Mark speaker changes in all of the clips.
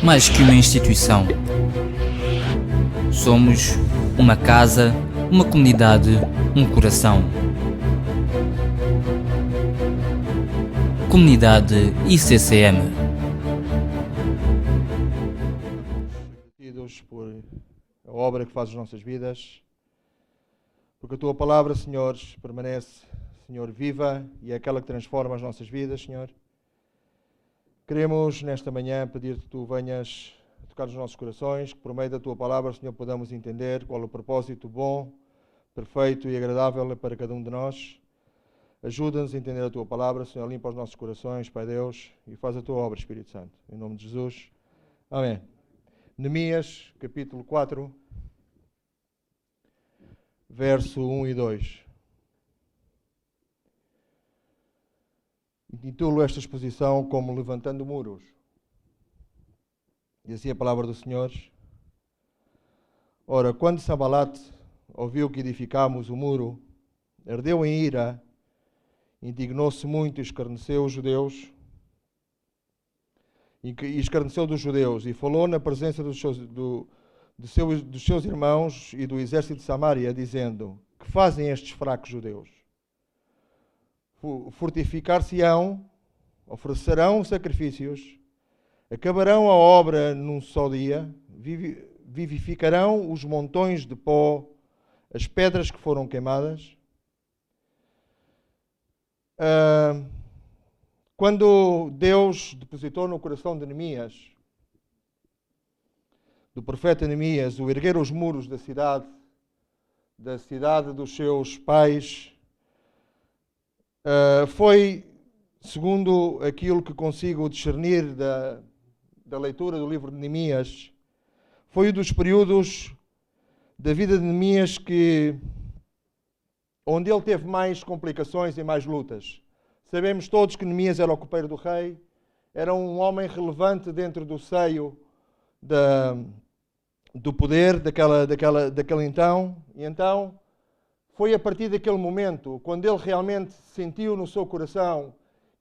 Speaker 1: mais que uma instituição. Somos uma casa, uma comunidade, um coração. Comunidade ICCM.
Speaker 2: Agradecidos por a obra que faz as nossas vidas, porque a Tua Palavra, Senhor, permanece, Senhor, viva e é aquela que transforma as nossas vidas, Senhor. Queremos, nesta manhã, pedir que Tu venhas tocar nos nossos corações, que por meio da Tua Palavra, Senhor, podamos entender qual é o propósito bom, perfeito e agradável para cada um de nós. Ajuda-nos a entender a Tua Palavra, Senhor, limpa os nossos corações, Pai Deus, e faz a Tua obra, Espírito Santo. Em nome de Jesus. Amém. Neemias, capítulo 4, verso 1 e 2. Intitulo esta exposição como Levantando Muros. E assim a palavra do Senhor. Ora, quando Sanbalate ouviu que edificámos o muro, ardeu em ira, indignou-se muito e escarneceu os judeus, e falou na presença dos seus irmãos e do exército de Samaria, dizendo: que fazem estes fracos judeus? Fortificar-se-ão, oferecerão sacrifícios, acabarão a obra num só dia, vivificarão os montões de pó, as pedras que foram queimadas. Quando Deus depositou no coração de Neemias, do profeta Neemias, o erguer os muros da cidade dos seus pais, foi, segundo aquilo que consigo discernir da leitura do livro de Neemias, foi um dos períodos da vida de Neemias onde ele teve mais complicações e mais lutas. Sabemos todos que Neemias era o copeiro do rei, era um homem relevante dentro do seio do poder daquele então. E então foi a partir daquele momento, quando ele realmente sentiu no seu coração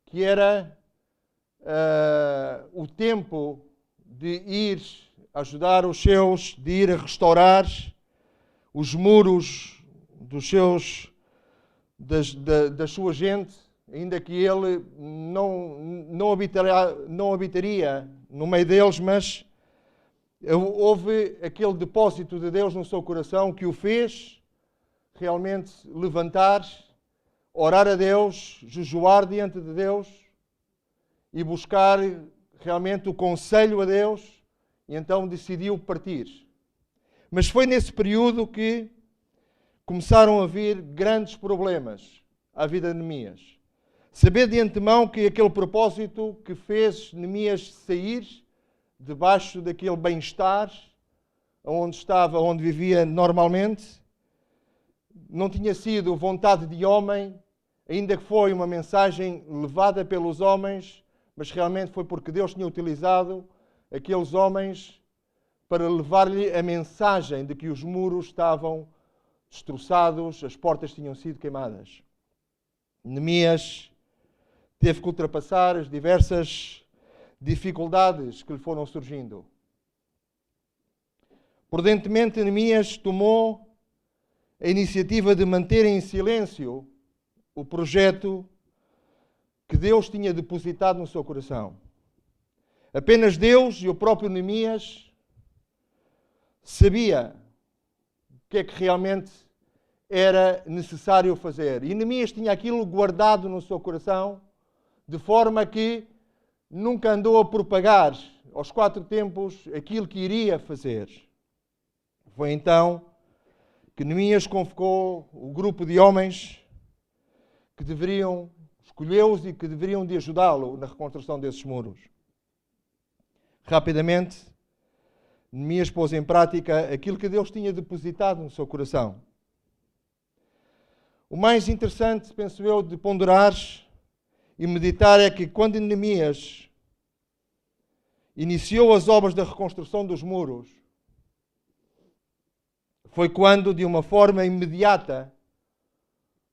Speaker 2: que era o tempo de ir ajudar os seus, de ir a restaurar os muros da sua gente, ainda que ele não habitaria no meio deles, mas houve aquele depósito de Deus no seu coração que o fez realmente levantar, orar a Deus, jejuar diante de Deus e buscar realmente o conselho a Deus, e então decidiu partir. Mas foi nesse período que começaram a vir grandes problemas à vida de Neemias. Saber de antemão que aquele propósito que fez Neemias sair debaixo daquele bem-estar onde vivia normalmente, não tinha sido vontade de homem, ainda que foi uma mensagem levada pelos homens, mas realmente foi porque Deus tinha utilizado aqueles homens para levar-lhe a mensagem de que os muros estavam destroçados, as portas tinham sido queimadas. Neemias teve que ultrapassar as diversas dificuldades que lhe foram surgindo. Prudentemente, Neemias tomou a iniciativa de manter em silêncio o projeto que Deus tinha depositado no seu coração. Apenas Deus e o próprio Neemias sabia o que é que realmente era necessário fazer. E Neemias tinha aquilo guardado no seu coração, de forma que nunca andou a propagar aos quatro tempos aquilo que iria fazer. Foi então que Neemias convocou o grupo de homens que escolheu-os e que deveriam de ajudá-lo na reconstrução desses muros. Rapidamente, Neemias pôs em prática aquilo que Deus tinha depositado no seu coração. O mais interessante, penso eu, de ponderar e meditar é que quando Neemias iniciou as obras da reconstrução dos muros, foi quando, de uma forma imediata,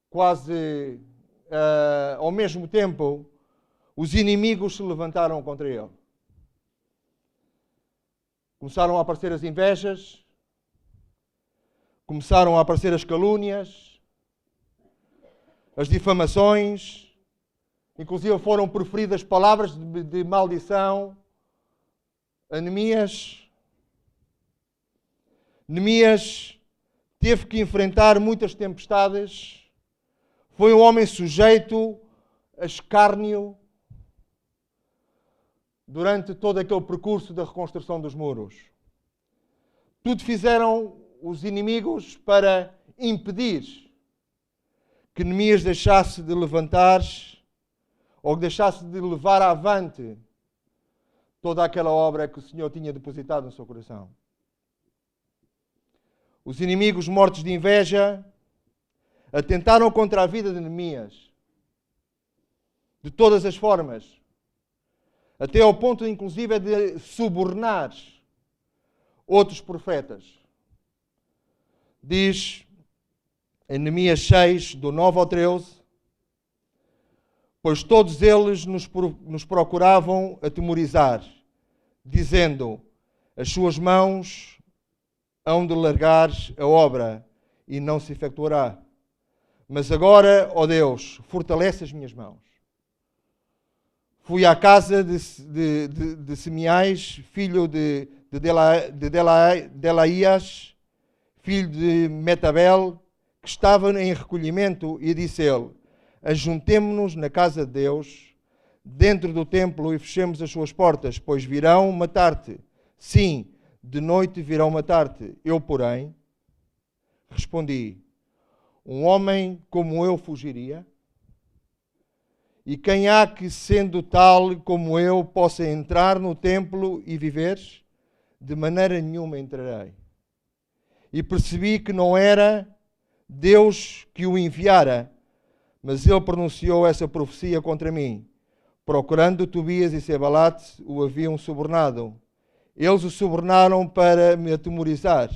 Speaker 2: quase ao mesmo tempo, os inimigos se levantaram contra ele. Começaram a aparecer as invejas, começaram a aparecer as calúnias, as difamações, inclusive foram proferidas palavras de maldição a Neemias. Neemias teve que enfrentar muitas tempestades, foi um homem sujeito a escárnio durante todo aquele percurso da reconstrução dos muros. Tudo fizeram os inimigos para impedir que Neemias deixasse de levantar ou que deixasse de levar avante toda aquela obra que o Senhor tinha depositado no seu coração. Os inimigos, mortos de inveja, atentaram contra a vida de Neemias de todas as formas, até ao ponto, inclusive, de subornar outros profetas. Diz em Neemias 6, do 9 ao 13, pois todos eles nos procuravam atemorizar, dizendo, as suas mãos hão de largar a obra e não se efetuará. Mas agora, ó Deus, fortalece as minhas mãos. Fui à casa de Semiais, filho de Delaías, filho de Metabel, que estava em recolhimento, e disse ele, ajuntemo-nos na casa de Deus, dentro do templo, e fechemos as suas portas, pois virão matar-te. Sim, de noite virão matar-te. Eu, porém, respondi, um homem como eu fugiria? E quem há que, sendo tal como eu, possa entrar no templo e viver? De maneira nenhuma entrarei. E percebi que não era Deus que o enviara, mas ele pronunciou essa profecia contra mim. Procurando Tobias e Sebalate, o haviam subornado. Eles o subornaram para me atemorizar,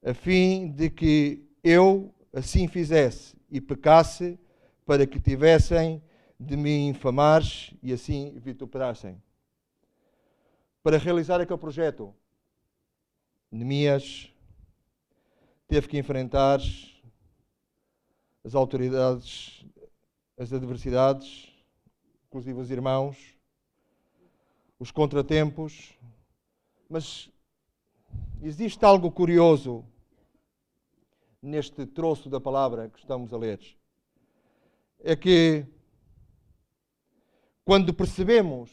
Speaker 2: a fim de que eu assim fizesse e pecasse, para que tivessem de me infamar e assim vituperassem. Para realizar aquele projeto, Neemias teve que enfrentar as autoridades, as adversidades, inclusive os irmãos, os contratempos, mas existe algo curioso neste troço da palavra que estamos a ler. É que quando percebemos,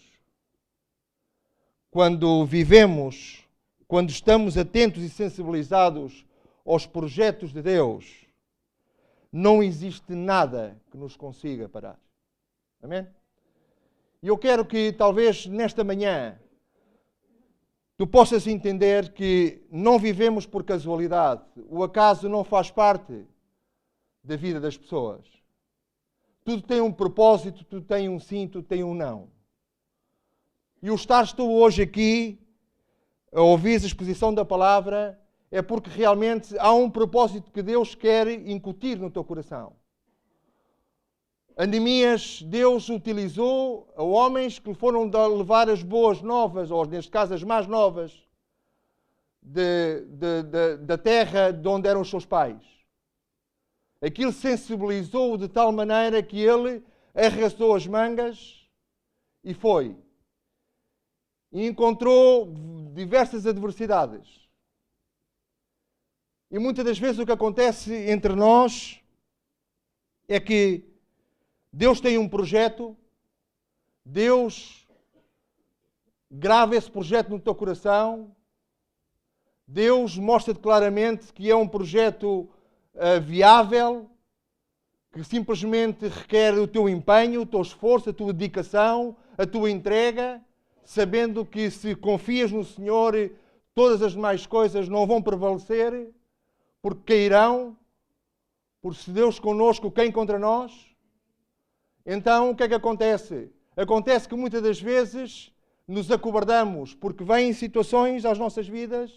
Speaker 2: quando vivemos, quando estamos atentos e sensibilizados aos projetos de Deus, não existe nada que nos consiga parar. Amém? E eu quero que talvez nesta manhã tu possas entender que não vivemos por casualidade. O acaso não faz parte da vida das pessoas. Tudo tem um propósito, tudo tem um sim, tudo tem um não. E o estares tu hoje aqui a ouvir a exposição da palavra é porque realmente há um propósito que Deus quer incutir no teu coração. A Neemias, Deus utilizou a homens que foram levar as boas novas, ou neste caso as más novas, da terra de onde eram os seus pais. Aquilo sensibilizou-o de tal maneira que ele arregaçou as mangas e foi. E encontrou diversas adversidades. E muitas das vezes o que acontece entre nós é que Deus tem um projeto, Deus grava esse projeto no teu coração, Deus mostra-te claramente que é um projeto viável, que simplesmente requer o teu empenho, o teu esforço, a tua dedicação, a tua entrega, sabendo que se confias no Senhor, todas as demais coisas não vão prevalecer, porque cairão, porque se Deus connosco, quem contra nós? Então, o que é que acontece? Acontece que muitas das vezes nos acovardamos, porque vêm situações às nossas vidas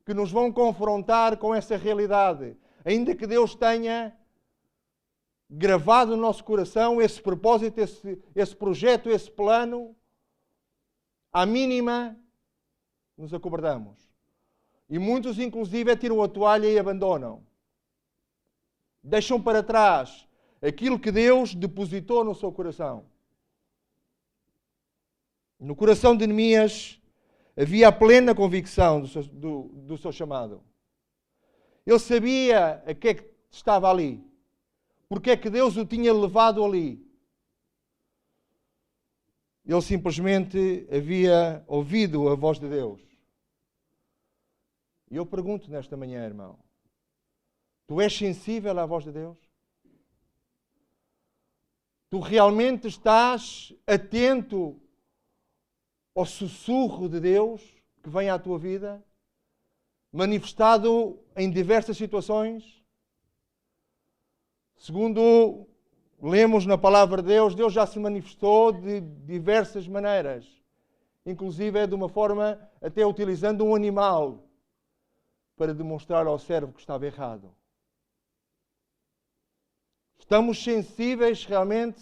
Speaker 2: que nos vão confrontar com essa realidade. Ainda que Deus tenha gravado no nosso coração esse propósito, esse projeto, esse plano, à mínima nos acovardamos. E muitos, inclusive, tiram a toalha e abandonam. Deixam para trás aquilo que Deus depositou no seu coração. No coração de Neemias havia a plena convicção do seu chamado. Ele sabia a que é que estava ali. Porque é que Deus o tinha levado ali. Ele simplesmente havia ouvido a voz de Deus. E eu pergunto nesta manhã, irmão, tu és sensível à voz de Deus? Tu realmente estás atento ao sussurro de Deus que vem à tua vida, manifestado em diversas situações? Segundo lemos na palavra de Deus, Deus já se manifestou de diversas maneiras, inclusive de uma forma até utilizando um animal para demonstrar ao servo que estava errado. Estamos sensíveis realmente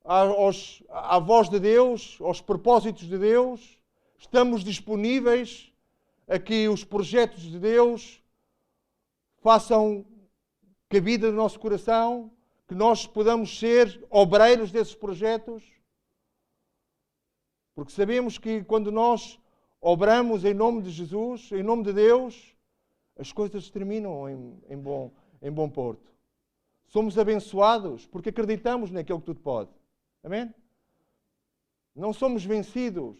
Speaker 2: à voz de Deus, aos propósitos de Deus? Estamos disponíveis a que os projetos de Deus façam cabida no nosso coração? Que nós podamos ser obreiros desses projetos? Porque sabemos que quando nós obramos em nome de Jesus, em nome de Deus, as coisas terminam em bom porto. Somos abençoados porque acreditamos naquele que tudo pode. Amém? Não somos vencidos.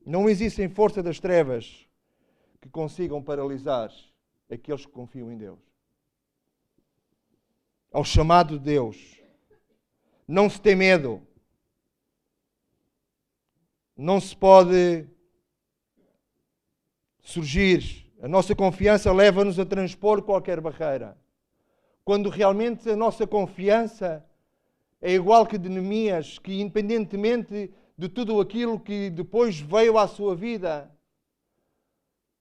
Speaker 2: Não existem força das trevas que consigam paralisar aqueles que confiam em Deus. Ao chamado de Deus, não se tem medo. Não se pode surgir. A nossa confiança leva-nos a transpor qualquer barreira. Quando realmente a nossa confiança é igual que de Neemias, que independentemente de tudo aquilo que depois veio à sua vida,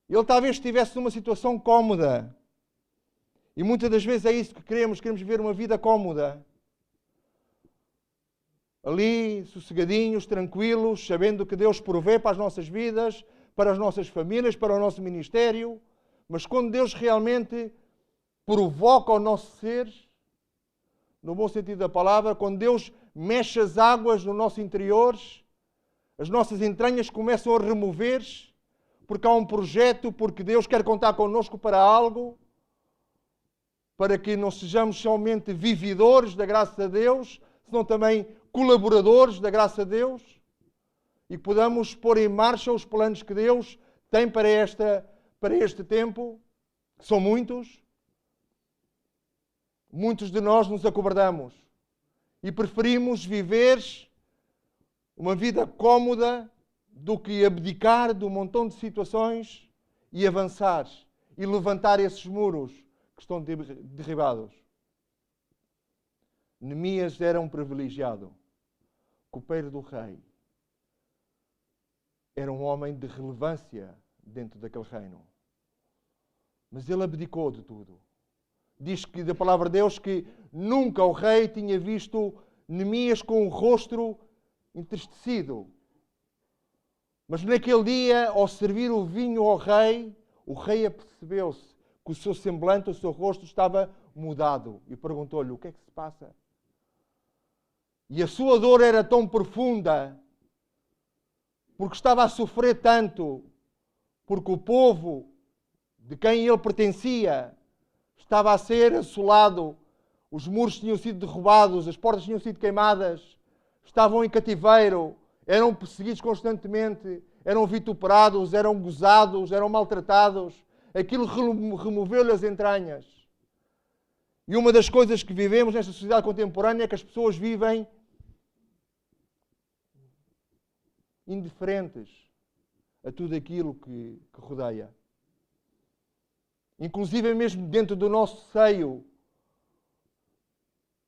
Speaker 2: ele talvez estivesse numa situação cómoda. E muitas das vezes é isso que queremos viver uma vida cómoda. Ali, sossegadinhos, tranquilos, sabendo que Deus provê para as nossas vidas, para as nossas famílias, para o nosso ministério. Mas quando Deus realmente provoca o nosso ser, no bom sentido da palavra, quando Deus mexe as águas no nosso interior, as nossas entranhas começam a remover-se, porque há um projeto, porque Deus quer contar connosco para algo, para que não sejamos somente vividores da graça de Deus, senão também colaboradores da graça de Deus, e que podamos pôr em marcha os planos que Deus tem para este tempo, que são muitos. Muitos de nós nos acovardamos e preferimos viver uma vida cómoda do que abdicar de um montão de situações e avançar e levantar esses muros que estão derribados. Neemias era um privilegiado, copeiro do rei. Era um homem de relevância dentro daquele reino. Mas ele abdicou de tudo. Diz que da palavra de Deus que nunca o rei tinha visto Neemias com o rosto entristecido. Mas naquele dia, ao servir o vinho ao rei, o rei apercebeu-se que o seu semblante, o seu rosto estava mudado e perguntou-lhe: o que é que se passa? E a sua dor era tão profunda, porque estava a sofrer tanto, porque o povo de quem ele pertencia estava a ser assolado, os muros tinham sido derrubados, as portas tinham sido queimadas, estavam em cativeiro, eram perseguidos constantemente, eram vituperados, eram gozados, eram maltratados. Aquilo removeu-lhe as entranhas. E uma das coisas que vivemos nesta sociedade contemporânea é que as pessoas vivem indiferentes a tudo aquilo que rodeia. Inclusive mesmo dentro do nosso seio,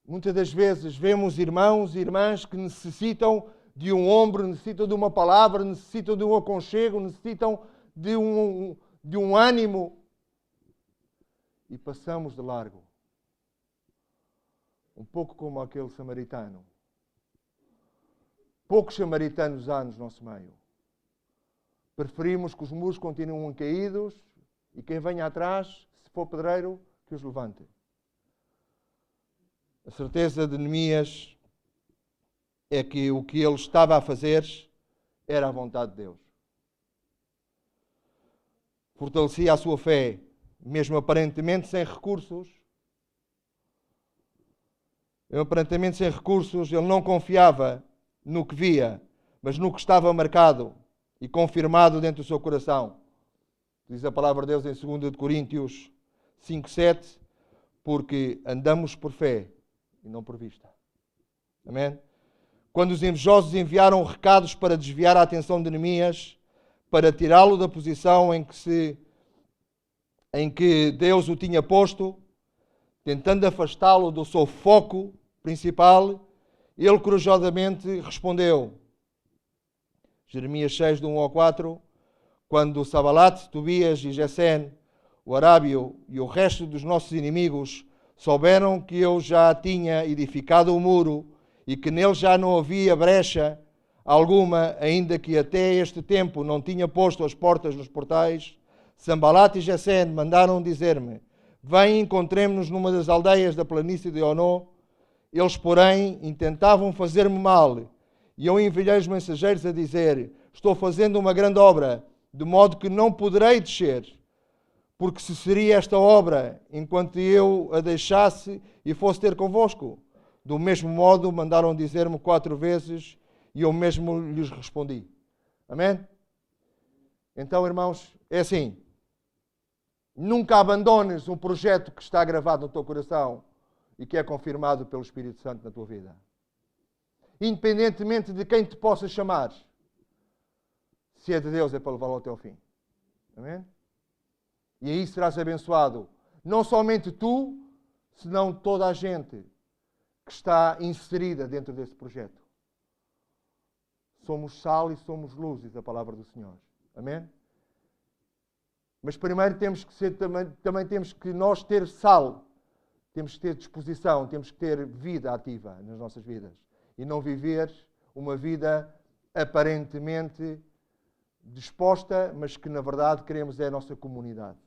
Speaker 2: muitas das vezes vemos irmãos e irmãs que necessitam de um ombro, necessitam de uma palavra, necessitam de um aconchego, necessitam de um ânimo, e passamos de largo. Um pouco como aquele samaritano. poucos samaritanos há no nosso meio. Preferimos que os muros continuem caídos e quem venha atrás, se for pedreiro, que os levante. A certeza de Neemias é que o que ele estava a fazer era a vontade de Deus. Fortalecia a sua fé, mesmo aparentemente sem recursos. Ele não confiava no que via, mas no que estava marcado e confirmado dentro do seu coração. Diz a palavra de Deus em 2 Coríntios 5:7, porque andamos por fé e não por vista. Amém? Quando os invejosos enviaram recados para desviar a atenção de Neemias, para tirá-lo da posição em que Deus o tinha posto, tentando afastá-lo do seu foco principal, ele corajosamente respondeu. Jeremias 6, do 1 ao 4, quando Sanbalat, Tobias e Gesem, o arábio e o resto dos nossos inimigos souberam que eu já tinha edificado o muro e que nele já não havia brecha alguma, ainda que até este tempo não tinha posto as portas nos portais, Sanbalat e Gesem mandaram dizer-me: vem, encontremo-nos numa das aldeias da planície de Onó. Eles, porém, intentavam fazer-me mal, e eu enviei os mensageiros a dizer: estou fazendo uma grande obra, de modo que não poderei descer, porque se seria esta obra, enquanto eu a deixasse e fosse ter convosco. Do mesmo modo, mandaram dizer-me 4 vezes, e eu mesmo lhes respondi. Amém? Então, irmãos, é assim. Nunca abandones um projeto que está gravado no teu coração e que é confirmado pelo Espírito Santo na tua vida. Independentemente de quem te possa chamar, se é de Deus, é para levá-lo até ao fim. Amém? E aí serás abençoado. Não somente tu, senão toda a gente que está inserida dentro desse projeto. Somos sal e somos luz, diz a palavra do Senhor. Amém? Mas primeiro temos que ser, também temos que nós ter sal. Temos que ter disposição, temos que ter vida ativa nas nossas vidas. E não viver uma vida aparentemente disposta, mas que na verdade queremos é a nossa comunidade.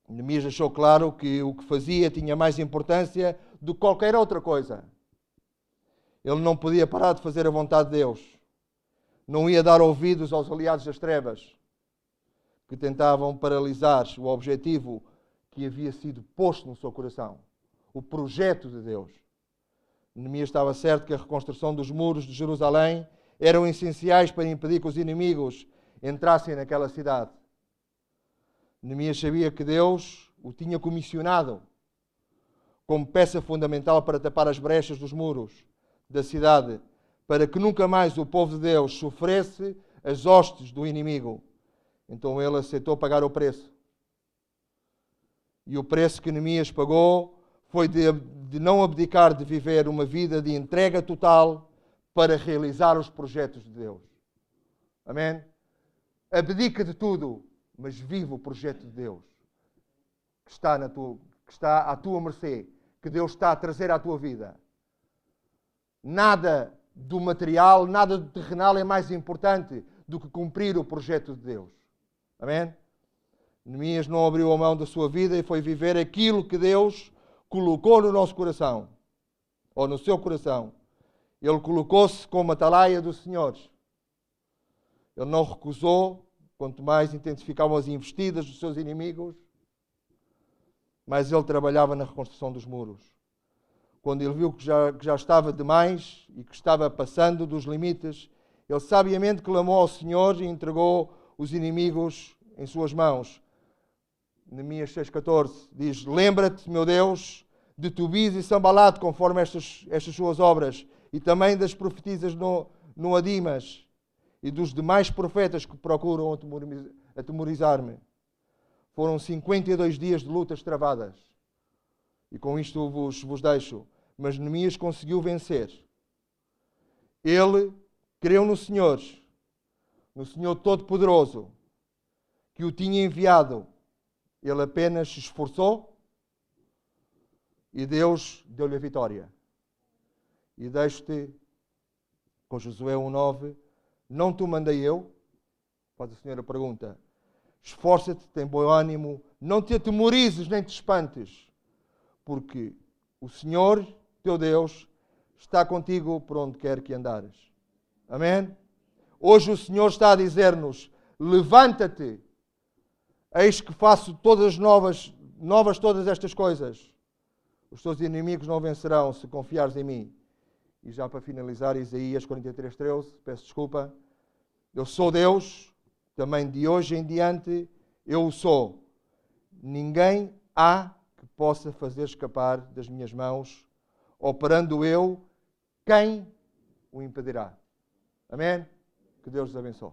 Speaker 2: Neemias achou claro que o que fazia tinha mais importância do que qualquer outra coisa. Ele não podia parar de fazer a vontade de Deus. Não ia dar ouvidos aos aliados das trevas que tentavam paralisar o objetivo que havia sido posto no seu coração. O projeto de Deus. Neemias estava certo que a reconstrução dos muros de Jerusalém eram essenciais para impedir que os inimigos entrassem naquela cidade. Neemias sabia que Deus o tinha comissionado como peça fundamental para tapar as brechas dos muros da cidade, para que nunca mais o povo de Deus sofresse as hostes do inimigo. Então ele aceitou pagar o preço. E o preço que Neemias pagou foi de não abdicar de viver uma vida de entrega total para realizar os projetos de Deus. Amém? Abdica de tudo, mas vive o projeto de Deus que está à tua mercê, que Deus está a trazer à tua vida. Nada do material, nada do terrenal é mais importante do que cumprir o projeto de Deus. Amém? Neemias não abriu a mão da sua vida e foi viver aquilo que Deus colocou no nosso coração, ou no seu coração. Ele colocou-se como atalaia do Senhor. Ele não recusou, quanto mais intensificavam as investidas dos seus inimigos, mas ele trabalhava na reconstrução dos muros. Quando ele viu que já estava demais e que estava passando dos limites, ele sabiamente clamou ao Senhor e entregou os inimigos em suas mãos. Neemias 6,14 diz: lembra-te, meu Deus, de Tobias e Sanbalat, conforme estas suas obras, e também das profetisas no Adimas e dos demais profetas que procuram atemorizar-me. Foram 52 dias de lutas travadas. E com isto vos deixo. Mas Neemias conseguiu vencer. Ele creu no Senhor Todo-Poderoso, que o tinha enviado. Ele apenas se esforçou e Deus deu-lhe a vitória. E deixo-te com Josué 1:9, não te mandei eu? Faz o Senhor a pergunta. Esforça-te, tem bom ânimo, não te atemorizes nem te espantes, porque o Senhor, teu Deus, está contigo por onde quer que andares. Amém? Hoje o Senhor está a dizer-nos, levanta-te, eis que faço todas novas todas estas coisas. Os teus inimigos não vencerão se confiares em mim. E já para finalizar, Isaías 43:13, peço desculpa. Eu sou Deus, também de hoje em diante eu o sou. Ninguém há que possa fazer escapar das minhas mãos. Operando eu, quem o impedirá? Amém? Que Deus os abençoe.